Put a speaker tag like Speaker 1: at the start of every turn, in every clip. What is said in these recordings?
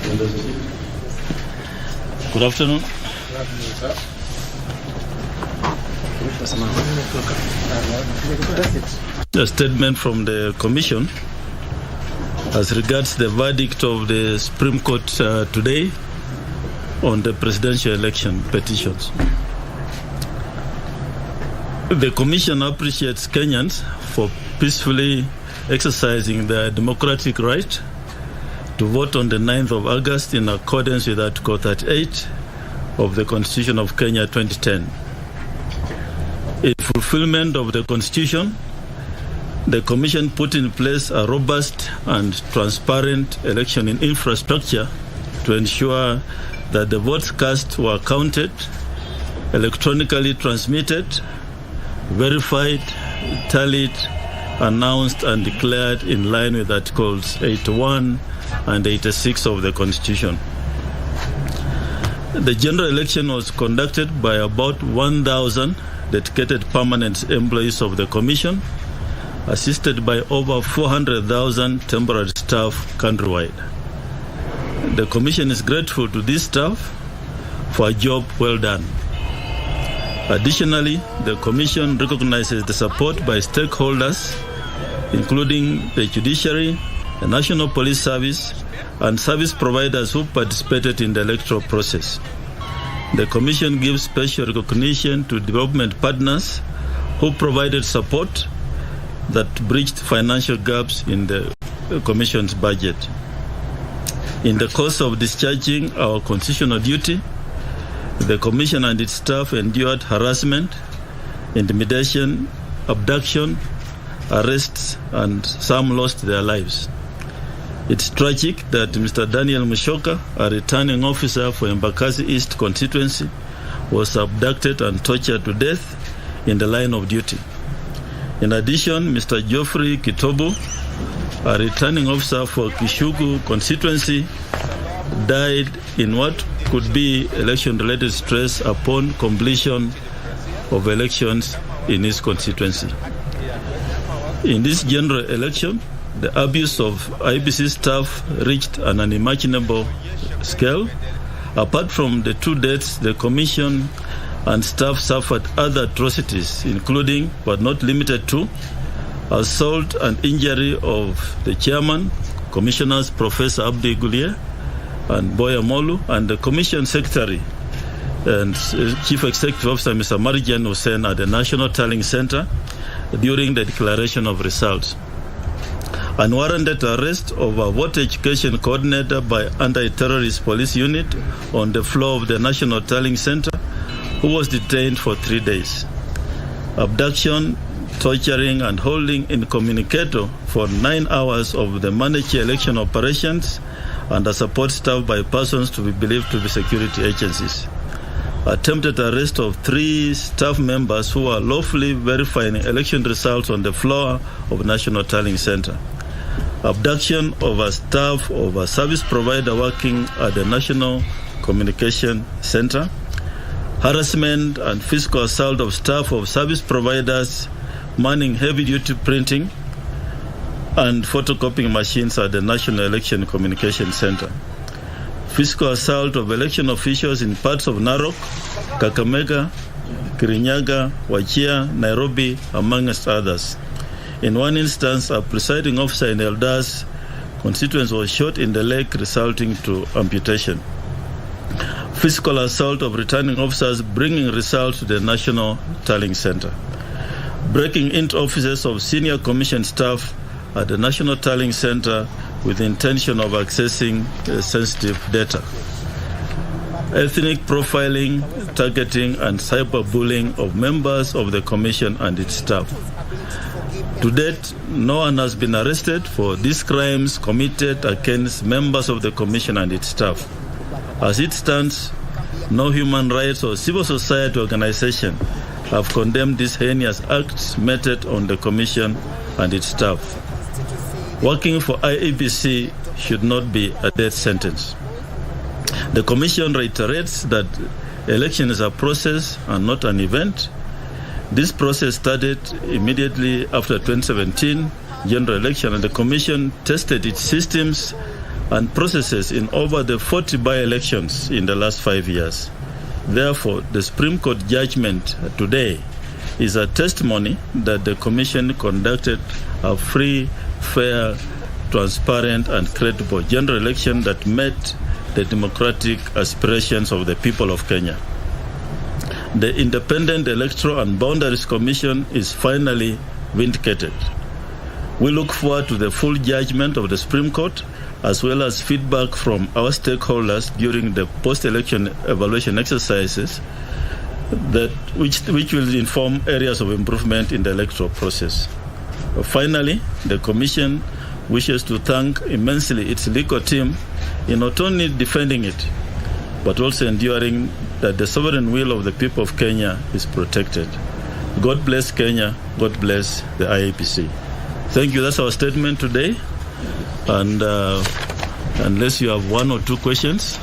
Speaker 1: Good afternoon. A statement from the Commission as regards the verdict of the Supreme Court today on the presidential election petitions. The Commission appreciates Kenyans for peacefully exercising their democratic right to vote on the 9th of August in accordance with Article 38 of the Constitution of Kenya 2010. In fulfillment of the Constitution, the Commission put in place a robust and transparent election infrastructure to ensure that the votes cast were counted, electronically transmitted, verified, tallied, announced and declared in line with Articles 81 and 86 of the Constitution. The general election was conducted by about 1,000 dedicated permanent employees of the Commission, assisted by over 400,000 temporary staff countrywide. The Commission is grateful to this staff for a job well done. Additionally, the Commission recognizes the support by stakeholders, including the judiciary, the National Police Service, and service providers who participated in the electoral process. The Commission gives special recognition to development partners who provided support that bridged financial gaps in the Commission's budget. In the course of discharging our constitutional duty, the Commission and its staff endured harassment, intimidation, abduction, arrests, and some lost their lives. It's tragic that Mr. Daniel Mushoka, a returning officer for Embakasi East constituency, was abducted and tortured to death in the line of duty. In addition, Mr. Geoffrey Kitobo, a returning officer for Kishugu constituency, died in what could be election-related stress upon completion of elections in his constituency. In this general election, the abuse of IEBC staff reached an unimaginable scale. Apart from the 2 deaths, the Commission and staff suffered other atrocities, including, but not limited to, assault and injury of the chairman, Commissioners Professor Abdi Gulier and Boya Molu, and the Commission Secretary and Chief Executive Officer Mr. Marijan Hussein at the National Tallying Center during the declaration of results. Unwarranted arrest of a voter education coordinator by Anti-Terrorist Police Unit on the floor of the National Tallying Center, who was detained for 3 days. Abduction, torturing and holding incommunicado for 9 hours of the managed election operations and the support staff by persons to be believed to be security agencies. Attempted arrest of 3 staff members who are lawfully verifying election results on the floor of National Tallying Center. Abduction of a staff of a service provider working at the National Communication Center. Harassment and physical assault of staff of service providers manning heavy-duty printing and photocopying machines at the National Election Communication Center. Physical assault of election officials in parts of Narok, Kakamega, Kirinyaga, Wajir, Nairobi, amongst others. In one instance, a presiding officer in Eldas constituency was shot in the leg, resulting to amputation. Physical assault of returning officers bringing results to the National Tallying Center. Breaking into offices of senior commission staff at the National Tallying Center with the intention of accessing sensitive data. Ethnic profiling, targeting, and cyberbullying of members of the Commission and its staff. To date, no one has been arrested for these crimes committed against members of the Commission and its staff. As it stands, no human rights or civil society organization have condemned these heinous acts meted on the Commission and its staff. Working for IEBC should not be a death sentence. The Commission reiterates that election is a process and not an event. This process started immediately after 2017 general election, and the Commission tested its systems and processes in over the 40 by-elections in the last 5 years. Therefore, the Supreme Court judgment today is a testimony that the Commission conducted a free, fair, transparent and credible general election that met the democratic aspirations of the people of Kenya. The Independent Electoral and Boundaries Commission is finally vindicated. We look forward to the full judgment of the Supreme Court as well as feedback from our stakeholders during the post-election evaluation exercises which will inform areas of improvement in the electoral process. Finally, the Commission wishes to thank immensely its legal team in not only defending it, but also ensuring that the sovereign will of the people of Kenya is protected. God bless Kenya. God bless the IEBC. Thank you. That's our statement today. And unless you have one or two questions,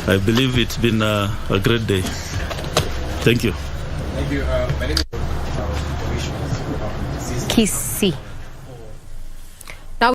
Speaker 1: I believe it's been a great day. Thank you.
Speaker 2: Thank you. My name is Kissi.